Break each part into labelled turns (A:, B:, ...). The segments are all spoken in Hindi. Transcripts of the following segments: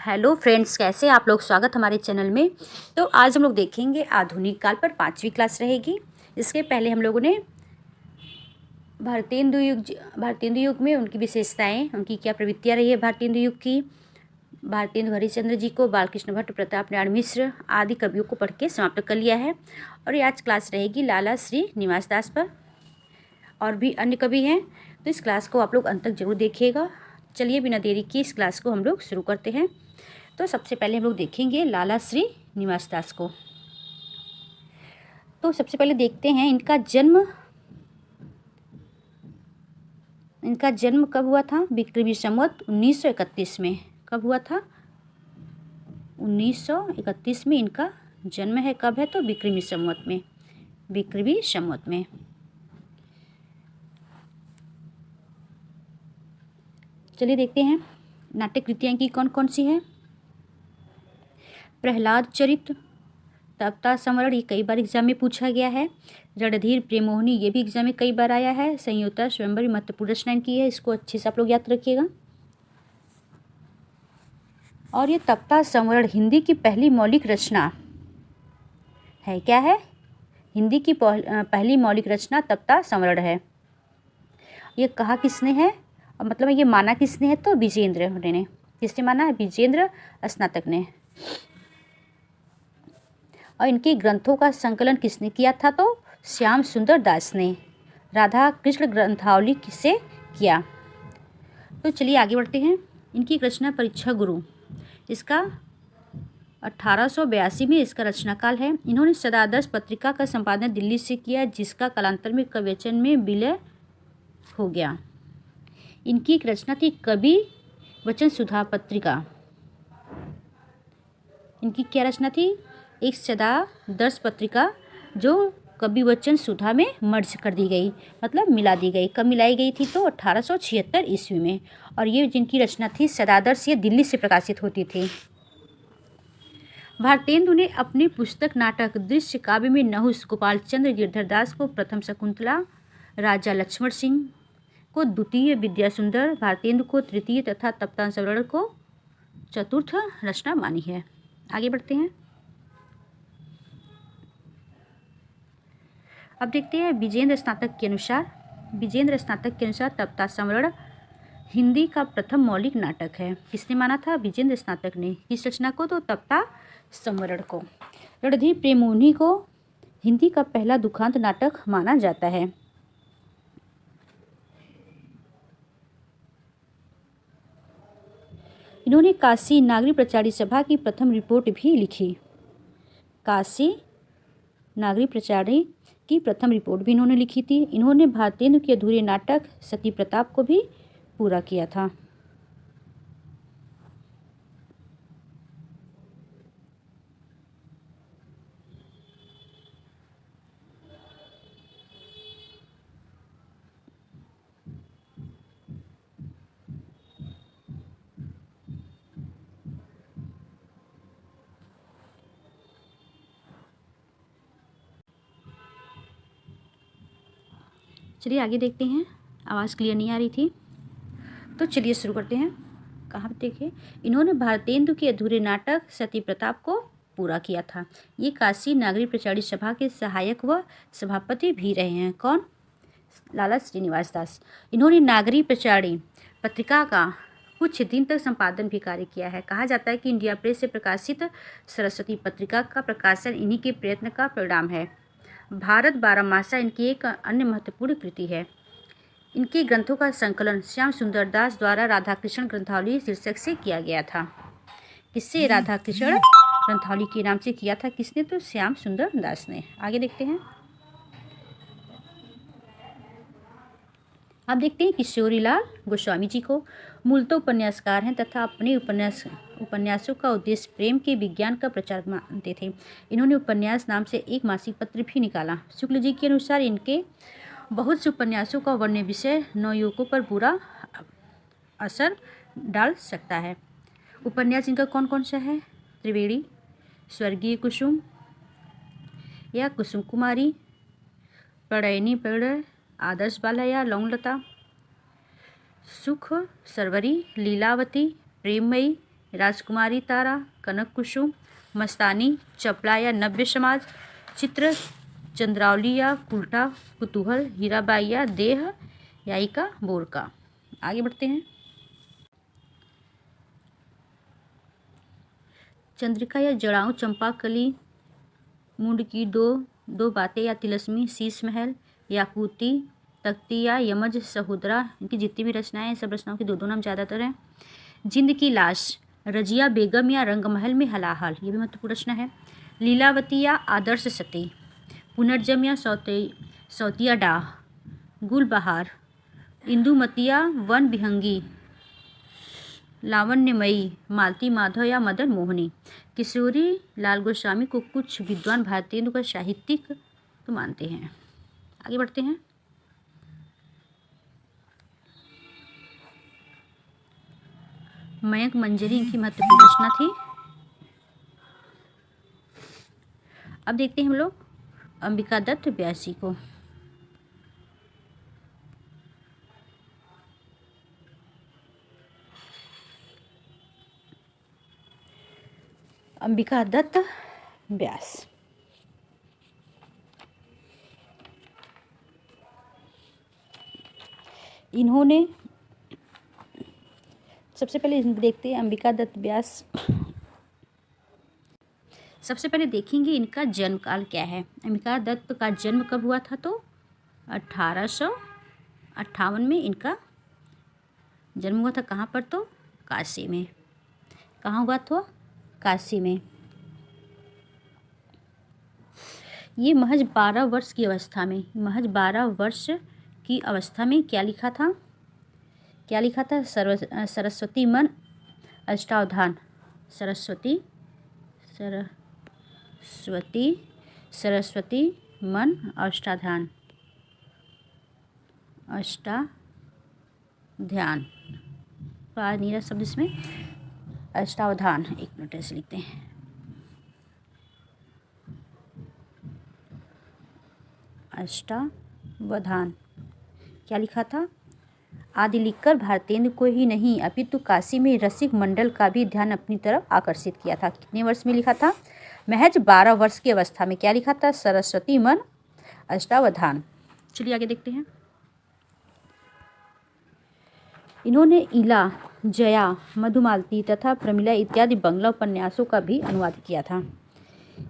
A: हेलो फ्रेंड्स, कैसे आप लोग। स्वागत हमारे चैनल में। तो आज हम लोग देखेंगे आधुनिक काल पर 5वीं क्लास रहेगी। इसके पहले हम लोगों ने भारतीय हिंदू युग में उनकी विशेषताएं, उनकी क्या प्रवृत्तियां रही है भारतीय हिंदू युग की, भारतीय हिंदू हरिश्चंद्र जी को, बालकृष्ण भट्ट, प्रताप नारायण मिश्र आदि कवियों को पढ़ के समाप्त कर लिया है। और ये आज क्लास रहेगी लाला श्री निवास दास पर, और भी अन्य कवि हैं। तो इस क्लास को आप लोग अंत तक जरूर देखिएगा। चलिए बिना देरी की इस क्लास को हम लोग शुरू करते हैं। तो सबसे पहले हम लोग देखेंगे लाला श्री निवास दास को। तो सबसे पहले देखते हैं इनका जन्म कब हुआ था। विक्रमी संवत 1931 में। कब हुआ था? 1931 में इनका जन्म है। कब है? तो विक्रमी संवत में। विक्रमी संवत में। चलिए देखते हैं नाट्य कृतियाँ की कौन कौन सी है। प्रहलाद चरित, तप्ता संवरण, ये कई बार एग्जाम में पूछा गया है। रणधीर प्रेमोहिनी, ये भी एग्जाम में कई बार आया है। संयोता स्वयंवरी महत्वपूर्ण रचना इनकी है, इसको अच्छे से आप लोग याद रखिएगा। और ये तप्ता संवरण हिंदी की पहली मौलिक रचना है। क्या है? हिंदी की पहली मौलिक रचना तप्ता संवरण है। ये कहा किसने है, और मतलब ये माना किसने है? तो विजेंद्र ने। किसने माना है? विजेंद्र स्नातक ने। और इनके ग्रंथों का संकलन किसने किया था? तो श्याम सुंदर दास ने। राधा कृष्ण ग्रंथावली किससे किया? तो चलिए आगे बढ़ते हैं। इनकी रचना परीक्षा गुरु, इसका 1882 में इसका रचनाकाल है। इन्होंने सदादर्श पत्रिका का संपादन दिल्ली से किया, जिसका कालांतर में कवचन में विलय हो गया। इनकी एक रचना थी कवि वचन सुधा पत्रिका। इनकी क्या रचना थी? एक सदादर्श पत्रिका जो कवि वचन सुधा में मर्ज कर दी गई, मतलब मिला दी गई। कब मिलाई गई थी? तो 1876 ईस्वी में। और ये जिनकी रचना थी सदादर्श, ये दिल्ली से प्रकाशित होती थी। भारतेंदु ने अपनी पुस्तक नाटक दृश्य काव्य में नहुस गोपाल चंद्र गिरधर दास को प्रथम शकुंतला, राजा लक्ष्मण सिंह को द्वितीय, विद्यासुंदर भारतेंदु को तृतीय तथा तप्ता संवरण को चतुर्थ रचना मानी है। आगे बढ़ते हैं। अब देखते हैं विजेंद्र स्नातक के अनुसार तप्ता संवरण हिंदी का प्रथम मौलिक नाटक है। किसने माना था? विजेंद्र स्नातक ने। किस रचना को? तो तप्ता संवरण को। रणधीर प्रेमोहिनी को हिंदी का पहला दुखांत नाटक माना जाता है। इन्होंने काशी नागरी प्रचारी सभा की प्रथम रिपोर्ट भी लिखी। काशी नागरी प्रचारी की प्रथम रिपोर्ट भी इन्होंने लिखी थी। इन्होंने भारतेंदु के अधूरे नाटक सती प्रताप को भी पूरा किया था। चलिए आगे देखते हैं। आवाज़ क्लियर नहीं आ रही थी, तो चलिए शुरू करते हैं। कहाँ पे देखिए, इन्होंने भारतेंदु के अधूरे नाटक सती प्रताप को पूरा किया था। ये काशी नागरी प्रचारी सभा के सहायक व सभापति भी रहे हैं। कौन? लाला श्रीनिवास दास। इन्होंने नागरी प्रचारी पत्रिका का कुछ दिन तक संपादन भी कार्य किया है। कहा जाता है कि इंडिया प्रेस से प्रकाशित सरस्वती पत्रिका का प्रकाशन इन्हीं के प्रयत्न का परिणाम है। भारत बारहमासा इनकी एक अन्य महत्वपूर्ण कृति है। इनके ग्रंथों का संकलन श्याम सुंदर दास द्वारा राधाकृष्ण ग्रंथावली शीर्षक से किया गया था। किससे? राधाकृष्ण ग्रंथावली के नाम से किया था। किसने? तो श्याम सुंदर दास ने। आगे देखते हैं। अब देखते हैं किशोरीलाल गोस्वामी जी को। मूलतः उपन्यासकार हैं तथा अपने उपन्यासों का उद्देश्य प्रेम के विज्ञान का प्रचार मानते थे। इन्होंने उपन्यास नाम से एक मासिक पत्र भी निकाला। शुक्ल जी के अनुसार इनके बहुत से उपन्यासों का वर्ण्य विषय नवयुवकों पर बुरा असर डाल सकता है। उपन्यास इनका कौन कौन सा है? त्रिवेणी, स्वर्गीय कुसुम या कुसुम कुमारी, प्रणयिनी प्रणय, आदर्श बाला या लौंगलता, सुख सरवरी, लीलावती, प्रेममयी, राजकुमारी तारा, कनक कुसुम, मस्तानी, चपला या नव्य समाज, चित्र, चंद्रावली या उल्टा कुतूहल, हीराबाई या देह, यायिका बोरका। आगे बढ़ते हैं। चंद्रिका या जड़ाऊ, चंपाकली, मुंड की दो बातें या तिलस्मी, शीश महल, याकूती, तख्ती या यमज सहोदरा। इनकी जितनी भी रचनाएं हैं सब रचनाओं के दो नाम ज़्यादातर हैं। जिंद की लाश, रजिया बेगम या रंगमहल में हलाहल, ये भी महत्वपूर्ण रचना है। लीलावती या आदर्श सती, पुनर्जन्म या सौतिया डाह, गुलबहार, इंदुमती या वन विहंगी, लावण्यमयी, मालती माधव या मदन मोहनी। किशोरी लाल गोस्वामी को कुछ विद्वान भारतीयों का साहित्यिक तो मानते हैं। आगे बढ़ते हैं। मयंक मंजरी इनकी महत्वपूर्ण रचना थी। अब देखते हैं हम लोग अंबिका दत्त व्यासी को। अंबिका दत्त व्यास इन्होंने सबसे पहले देखते हैं अंबिका दत्त व्यास। सबसे पहले देखेंगे इनका जन्म काल क्या है। अंबिका दत्त का जन्म कब हुआ था तो 1858 में इनका जन्म हुआ था। कहाँ पर तो काशी में। कहाँ हुआ तो काशी में। ये महज 12 वर्ष की अवस्था में क्या लिखा था सरस्वती मन अष्टावधान। सरस्वती मन अष्टाध्यान नीरा शब्द इसमें अष्टावधान। एक मिनट ऐसे लिखते हैं। अष्टावधान क्या लिखा था। आदि लिखकर भारतेंदु को ही नहीं अपितु काशी में रसिक मंडल का भी ध्यान अपनी तरफ आकर्षित किया था। कितने वर्ष में लिखा था। महज 12 वर्ष की अवस्था में क्या लिखा था। सरस्वती मन अष्टावधान। चलिए आगे देखते हैं। इन्होंने इला, जया, मधुमालती तथा प्रमिला इत्यादि बंगला उपन्यासों का भी अनुवाद किया था।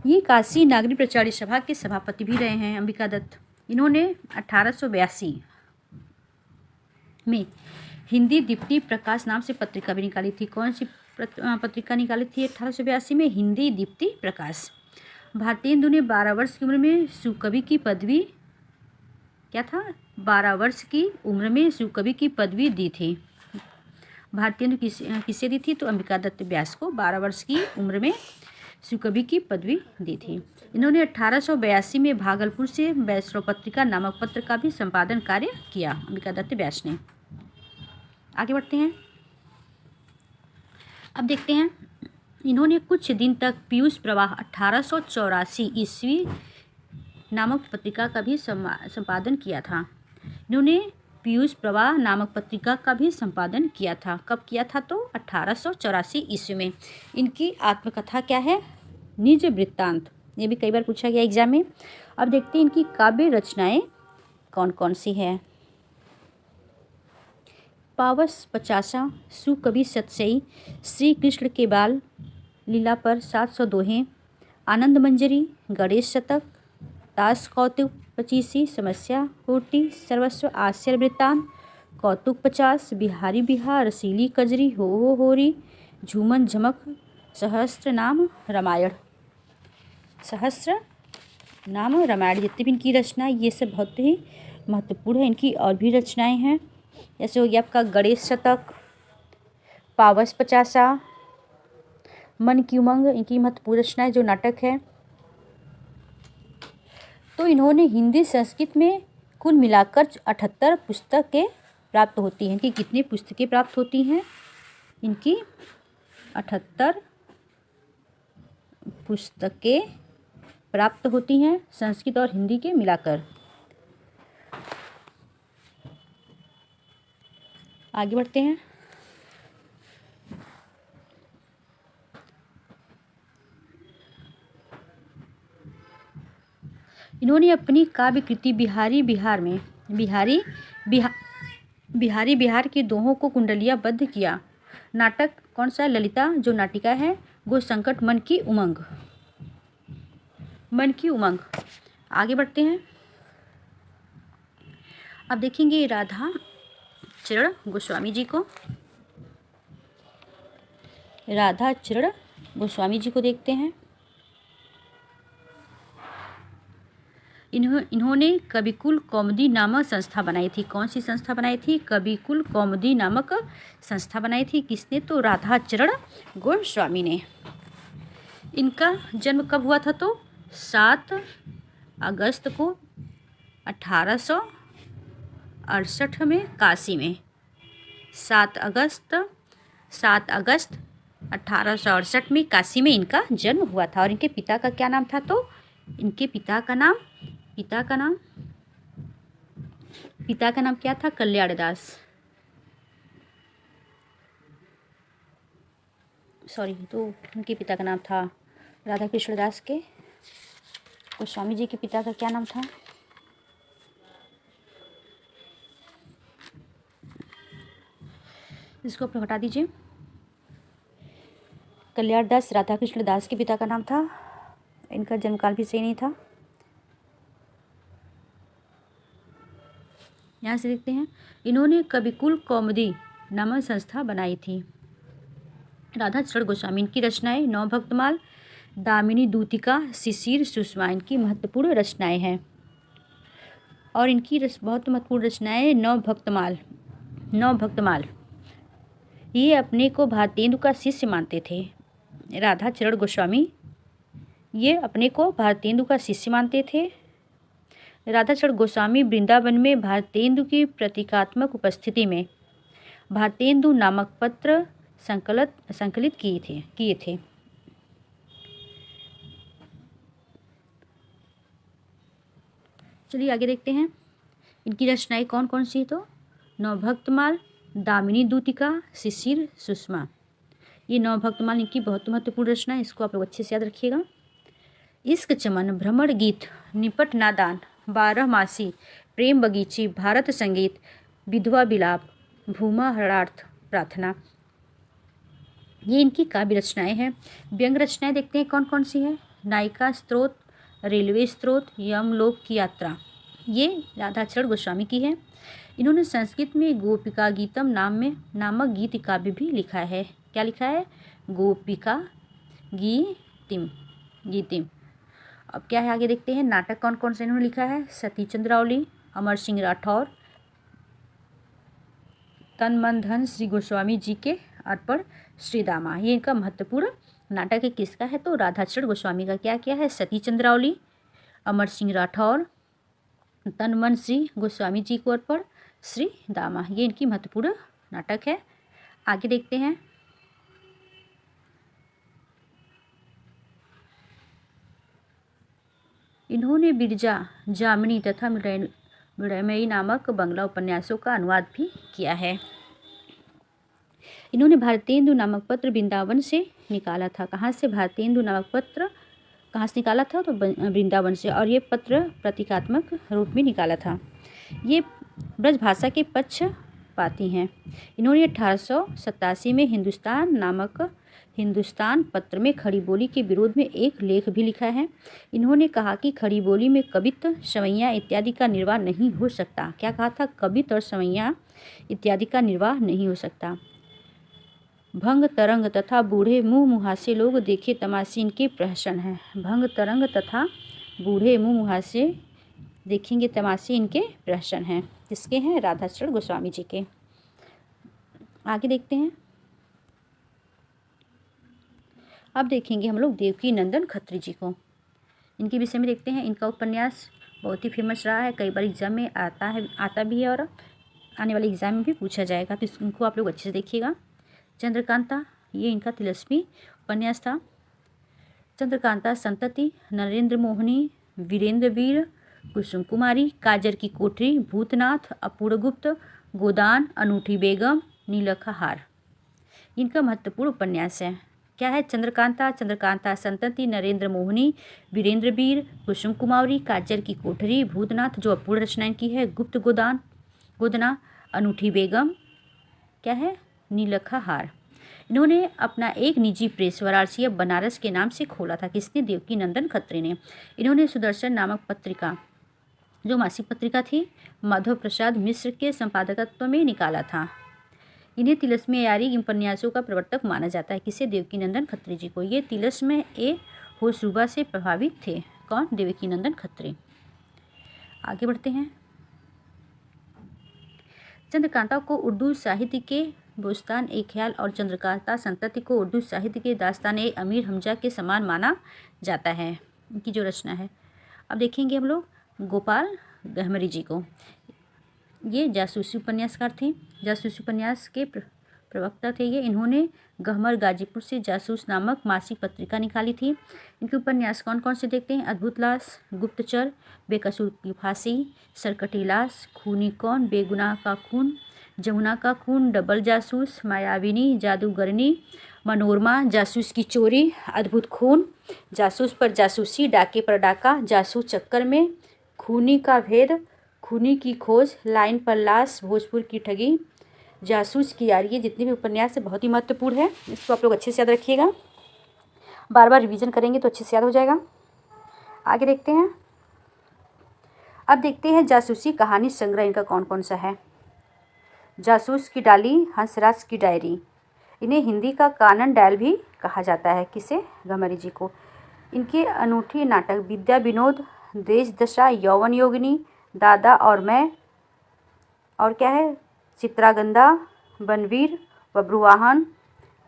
A: ये काशी नागरिक प्रचारी सभा के सभापति भी रहे हैं अंबिका दत्त। इन्होंने 1882 में हिंदी दीप्ति प्रकाश नाम से पत्रिका भी निकाली थी। कौन सी पत्रिका निकाली थी 1882 में। हिंदी दीप्ति प्रकाश। भारतेंदु ने 12 वर्ष की उम्र में सुकवि की पदवी क्या था 12 वर्ष की उम्र में सुकवि की पदवी दी थी। भारतेंदु किसे दी थी तो अंबिका दत्त व्यास को 12 वर्ष की उम्र में सुकवि की पदवी दी थी। इन्होंने 1882 में भागलपुर से वैष्णव पत्रिका नामक पत्र का भी संपादन कार्य किया अंबिका दत्त व्यास ने। आगे बढ़ते हैं। अब देखते हैं इन्होंने कुछ दिन तक पीयूष प्रवाह 1884 ईस्वी नामक पत्रिका का भी संपादन किया था। इन्होंने पीयूष प्रवाह नामक पत्रिका का भी संपादन किया था। कब किया था तो 1884 ईस्वी में। इनकी आत्मकथा क्या है निज वृत्तांत। ये भी कई बार पूछा गया एग्जाम में। अब देखते हैं इनकी काव्य रचनाएं कौन कौन सी है। पावस पचासा, सुकवि सतसई, श्री कृष्ण के बाल, लीला पर 700 दोहें, आनंद मंजरी, गणेश शतक, दास कौतुक 25, समस्या पूर्ति, सर्वस्व आश्चर्य वृत्तांत, कौतुक 50, बिहारी बिहार, रसीली कजरी, हो होरी, झूमन झमक, सहस्त्र नाम रामायण। जितनी भी इनकी रचनाएं ये सब बहुत ही महत्वपूर्ण है। इनकी और भी रचनाएं हैं जैसे हो गया आपका गणेश शतक, पावस पचासा, मन की उमंग। इनकी महत्वपूर्ण रचनाएं जो नाटक है। तो इन्होंने हिंदी संस्कृत में कुल मिलाकर 78 पुस्तकें प्राप्त होती हैं। इनकी कितनी पुस्तकें प्राप्त होती हैं इनकी 78 पुस्तकें प्राप्त होती हैं संस्कृत और हिंदी के मिलाकर। आगे बढ़ते हैं। इन्होंने अपनी काव्य कृति बिहारी बिहार के दोहों को कुंडलियाबद्ध किया। नाटक कौन सा है? ललिता जो नाटिका है। गो संकट मन की उमंग। आगे बढ़ते हैं। अब देखेंगे राधा चरण गोस्वामी जी को। देखते हैं। इन्होंने कविकुल कौमुदी नामक संस्था बनाई थी। कौन सी संस्था बनाई थी? कविकुल कौमुदी नामक संस्था बनाई थी। किसने? तो राधा चरण गोस्वामी ने। इनका जन्म कब हुआ था? तो 7 अगस्त को 1868 में काशी में। 7 अगस्त 1868 में काशी में इनका जन्म हुआ था। और इनके पिता का क्या नाम था? तो इनके पिता का नाम क्या था? कल्याण दास। तो उनके पिता का नाम था राधा कृष्ण दास के। गोस्वामी जी के पिता का क्या नाम था? इसको आप हटा दीजिए। कल्याण दास राधा कृष्ण दास के पिता का नाम था। इनका जन्मकाल भी सही नहीं था। यहाँ से देखते हैं। इन्होंने कविकुल कौमुदी नामक संस्था बनाई थी। राधा चरण गोस्वामी इनकी रचनाएं नवभक्तमाल, दामिनी दूतिका, शिशिर, सुषमा इनकी महत्वपूर्ण रचनाएं हैं। और इनकी बहुत महत्वपूर्ण रचनाएं नवभक्तमाल। ये अपने को भारतेंदु का शिष्य मानते थे। राधा चरण गोस्वामी ये अपने को भारतेंदु का शिष्य मानते थे। राधा चरण गोस्वामी वृंदावन में भारतेंदु की प्रतीकात्मक उपस्थिति में भारतेंदु नामक पत्र संकलित किए थे। चलिए आगे देखते हैं। इनकी रचनाएं कौन कौन सी है? तो नवभक्तमाल, दामिनी दूतिका, शिशिर, सुषमा। ये नवभक्तमाल इनकी बहुत महत्वपूर्ण रचना है। इसको आप लोग अच्छे से याद रखिएगा। इश्क चमन, भ्रमर गीत, निपट नादान, 12 मासी, प्रेम बगीची, भारत संगीत, विधवा विलाप, भूमा हरार्थ प्रार्थना, ये इनकी काव्य रचनाएं हैं। व्यंग रचनाएं देखते हैं कौन कौन सी है। नायिका स्त्रोत, रेलवे स्त्रोत, यमलोक की यात्रा, ये राधा चरण गोस्वामी की है। इन्होंने संस्कृत में गोपिका गीतम नामक गीत काव्य भी लिखा है। क्या लिखा है? गोपिका गीतिम। अब क्या है आगे देखते हैं। नाटक कौन कौन से इन्होंने लिखा है? सती चंद्रावली, अमर सिंह राठौर, तन मन धन श्री गोस्वामी जी के अर्पण, श्री दामा, ये इनका महत्वपूर्ण नाटक है। किसका है? तो राधा चरण गोस्वामी का। क्या क्या है? सती चंद्रावली, अमर सिंह राठौर, तन मन श्री गोस्वामी जी को अर्पण, श्री दामा, ये इनकी महत्वपूर्ण नाटक है। आगे देखते हैं। इन्होंने बिरजा, जामिनी तथा मृण्मयी नामक बंगला उपन्यासों का अनुवाद भी किया है। इन्होंने भारतेंदु नामक पत्र वृंदावन से निकाला था। कहाँ से? भारतेंदु नामक पत्र कहाँ से निकाला था? तो वृंदावन से। और ये पत्र प्रतीकात्मक रूप में निकाला था। ये ब्रज भाषा के पक्षपाती हैं। इन्होंने 1887 में हिंदुस्तान पत्र में खड़ी बोली के विरोध में एक लेख भी लिखा है। इन्होंने कहा कि खड़ी बोली में कवित्व, सवैया इत्यादि का निर्वाह नहीं हो सकता। क्या कहा था? कवित्व और सवैया इत्यादि का निर्वाह नहीं हो सकता। भंग तरंग तथा बूढ़े मुँह मुहासे लोग देखे तमाशे इनके प्रहसन है। भंग तरंग तथा बूढ़े मुँह मुहासे देखेंगे तमाशे इनके प्रहसन हैं। किसके हैं? राधा चरण गोस्वामी जी के। आगे देखते हैं। अब देखेंगे हम लोग देवकी नंदन खत्री जी को। इनके विषय में देखते हैं। इनका उपन्यास बहुत ही फेमस रहा है। कई बार एग्जाम में आता भी है और आने वाले एग्जाम में भी पूछा जाएगा, तो इनको आप लोग अच्छे से देखिएगा। चंद्रकांता, ये इनका तिलस्मी उपन्यास था। चंद्रकांता, संतति, नरेंद्र मोहिनी, वीरेंद्र वीर, कुसुम कुमारी, काजर की कोठरी, भूतनाथ, अपूर्वगुप्त, गोदान, अनूठी बेगम, नीलखा हार, इनका महत्वपूर्ण उपन्यास है। क्या है? चंद्रकांता, चंद्रकांता संतति, नरेंद्र मोहिनी, वीरेंद्र वीर, कुसुम कुमारी, काजल की कोठरी, भूतनाथ जो अपूर्ण रचनाएं की है, गुप्त गोदना, अनूठी बेगम, क्या है? नीलखा हार। इन्होंने अपना एक निजी प्रेस वाराणसी या बनारस के नाम से खोला था। किसने? देवकी नंदन खत्री ने। इन्होंने सुदर्शन नामक पत्रिका जो मासिक पत्रिका थी माधव प्रसाद मिश्र के संपादकत्व में निकाला था। इन्हें तिलस्मी अयारी उपन्यासों का प्रवर्तक माना जाता है। किसे? देवकी नंदन खत्री जी को। ये तिलस्म ए होशरूबा से प्रभावित थे। कौन? देवकी नंदन खत्री। आगे बढ़ते हैं। चंद्रकांता को उर्दू साहित्य के बोस्तान ए ख्याल और चंद्रकांता संतति को उर्दू साहित्य के दास्तान ए अमीर हमजा के समान माना जाता है। इनकी जो रचना है। अब देखेंगे हम लोग गोपाल गहमरी जी को। ये जासूसी उपन्यासकार थे। जासूसी उपन्यास के प्रवक्ता थे ये। इन्होंने गहमर गाजीपुर से जासूस नामक मासिक पत्रिका निकाली थी। इनके उपन्यास कौन कौन से देखते हैं? अद्भुत लाश, गुप्तचर, बेकसूर की फांसी, सरकटी लाश, खूनी कौन, बेगुनाह का खून, जमुना का खून, डबल जासूस, मायाविनी, जादूगरनी, मनोरमा, जासूस की चोरी, अद्भुत खून, जासूस पर जासूसी, डाके पर डाका, जासूस चक्कर में, खूनी का भेद, खूनी की खोज, लाइन पर लाश, भोजपुर की ठगी, जासूस की यारी। ये जितने भी उपन्यास है बहुत ही महत्वपूर्ण है। इसको आप लोग अच्छे से याद रखिएगा। बार बार रिवीजन करेंगे तो अच्छे से याद हो जाएगा। आगे देखते हैं। अब देखते हैं जासूसी कहानी संग्रह इनका कौन कौन सा है। जासूस की डाली, हंसराज की डायरी। इन्हें हिंदी का कानन डायल भी कहा जाता है। किसे? गहमरी जी को। इनके अनूठी नाटक विद्या विनोद, देश दशा, यौवन योगिनी, दादा और मैं, और क्या है? चित्रागंधा, बनवीर, बब्रुवाहन।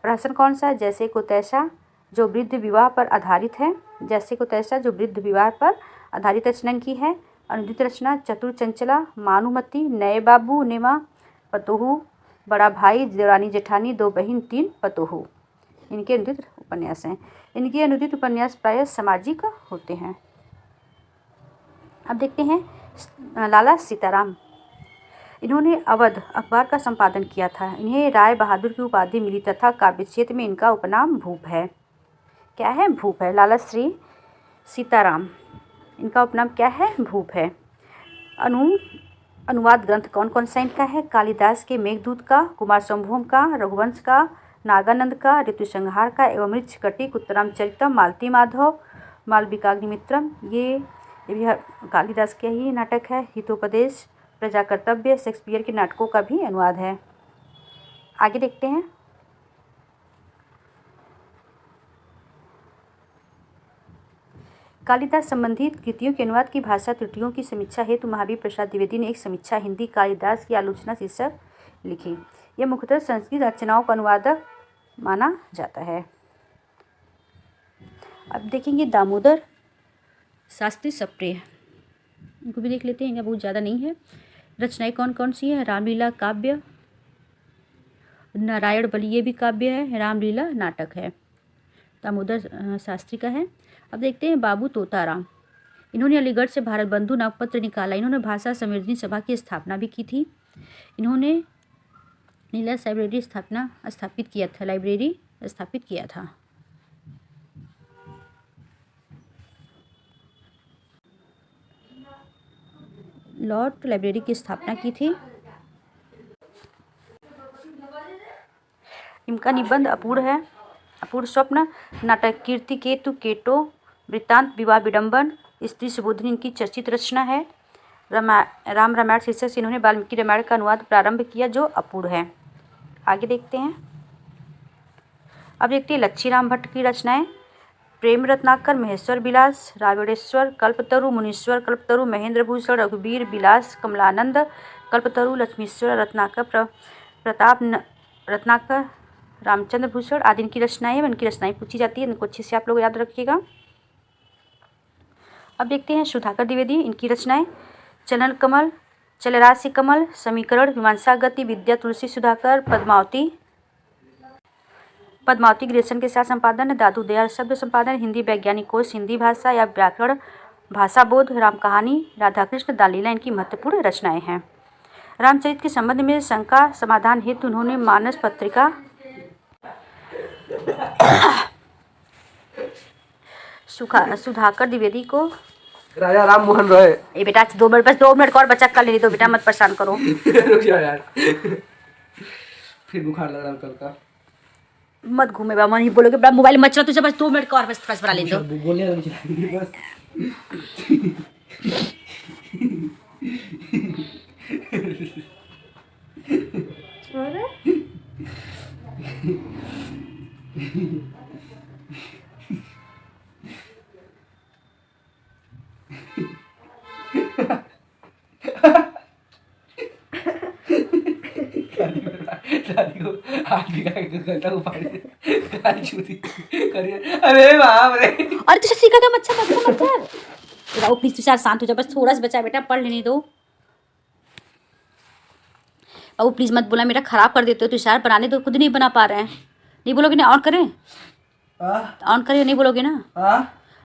A: प्रहसन कौन सा है? जैसे को तैसा जो वृद्ध विवाह पर आधारित है। जैसे को तैसा जो वृद्ध विवाह पर आधारित रचना की है। अनुदित रचना चतुर चंचला, मानुमती, नए बाबू, नेमा, पतोहू, बड़ा भाई, देवरानी जेठानी, दो बहन, तीन पतोहू। इनके अनुदित उपन्यास हैं। इनके अनुदित उपन्यास प्रायः सामाजिक होते हैं। अब देखते हैं लाला सीताराम। इन्होंने अवध अखबार का संपादन किया था। इन्हें राय बहादुर की उपाधि मिली तथा काव्य क्षेत्र में इनका उपनाम भूप है। क्या है? भूप है। लाला श्री सीताराम, इनका उपनाम क्या है? भूप है। अनुवाद ग्रंथ कौन कौन सा इनका है? कालिदास के मेघदूत का, कुमार संभोम का, रघुवंश का, नागानंद का, ऋतुसंहार का एवं मृच्छकटिक, उत्तरामचरितम, मालती माधव, मालविकाग्निमित्रम। ये भी कालिदास का ही नाटक है। हितोपदेश, प्रजाकर्तव्य, शेक्सपियर के नाटकों का भी अनुवाद है। आगे देखते हैं। कालिदास संबंधित कृतियों के अनुवाद की भाषा त्रुटियों की समीक्षा हेतु महावीर प्रसाद द्विवेदी ने एक समीक्षा हिंदी कालिदास की आलोचना शीर्षक लिखी। यह मुख्यतः संस्कृत रचनाओं का अनुवादक माना जाता है। अब देखेंगे दामोदर शास्त्री सप्रिय, इनको भी देख लेते हैं। इनका बहुत ज़्यादा नहीं है। रचनाएं कौन कौन सी है? रामलीला काव्य, नारायण बलि ये भी काव्य है, रामलीला नाटक है। दामोदर शास्त्री का है। अब देखते हैं बाबू तोताराम। इन्होंने अलीगढ़ से भारत बंधु नामक पत्र निकाला। इन्होंने भाषा संवर्धनी सभा की स्थापना भी की थी। इन्होंने नीलस लाइब्रेरी स्थापित किया था। लॉर्ड लाइब्रेरी की स्थापना की थी। इनका निबंध अपूर्ण है। अपूर्ण स्वप्न, नाटक कीर्ति केतु, केटो, वृत्तांत, विवाह विडंबन, स्त्री सुबोधिनी इनकी चर्चित रचना है। राम रामायण शीर्षक से इन्होंने वाल्मीकि रामायण का अनुवाद प्रारंभ किया जो अपूर्ण है। आगे देखते हैं। अब देखते हैं लच्छीराम भट्ट की रचनाएं। प्रेम रत्नाकर, महेश्वर विलास, रावणेश्वर, कल्पतरु, मुनीश्वर कल्पतरु, महेंद्र भूषण, रघुवीर विलास, कमलानंद, कल्पतरु, लक्ष्मीश्वर, रत्नाकर, प्रताप रत्नाकर, रामचंद्र भूषण आदि इनकी रचनाएं हैं। इनकी रचनाएं पूछी जाती है, इनको अच्छे से आप लोग याद रखिएगा। अब देखते हैं सुधाकर द्विवेदी, इनकी रचनाएं। चलन कमल, चलराशि कमल, समीकरण, मीमांसा गति, विद्या तुलसी सुधाकर, पद्मावती ग्रेसन के साथ संपादन, दादू दयाल शब्द संपादन, हिंदी वैज्ञानिक कोश, हिंदी भाषा या व्याकरण, भाषा बोध, राम कहानी, राधाकृष्ण, दालीला इनकी महत्वपूर्ण रचनाएं हैं। रामचरित के संबंध में शंका समाधान हेतु उन्होंने मानस पत्रिका सुधाकर द्विवेदी को
B: राजा राम मोहन रॉय।
A: ये बेटा 2 मिनट, बस 2 मिनट का और बचा कर लेनी तो बेटा, मत परेशान करो।
B: रुक जाओ यार, फिर बुखार लग रहा है कल का।
A: मत घूमे बाबा, नहीं बोलोगे बड़ा मोबाइल मत चला तुझे, बस 2 मिनट का और बस बना ले दो।
B: बोलिए बस। दादी को हाथ दिखा के गलता उपाड़ गाली छूती करिए। अरे बाप रे,
A: अरे तुझे सीखा था मच्छर। बताओ प्लीज तुषार शांत हो जा, बस थोड़ा सा बचा बेटा, पढ़ लेने दो। बाबू प्लीज मत बोला, मेरा खराब कर देते हो तुषार, बनाने दो, खुद नहीं बना पा रहे हैं। नहीं बोलोगे ना ऑन करें? ऑन करें, नहीं बोलोगे ना?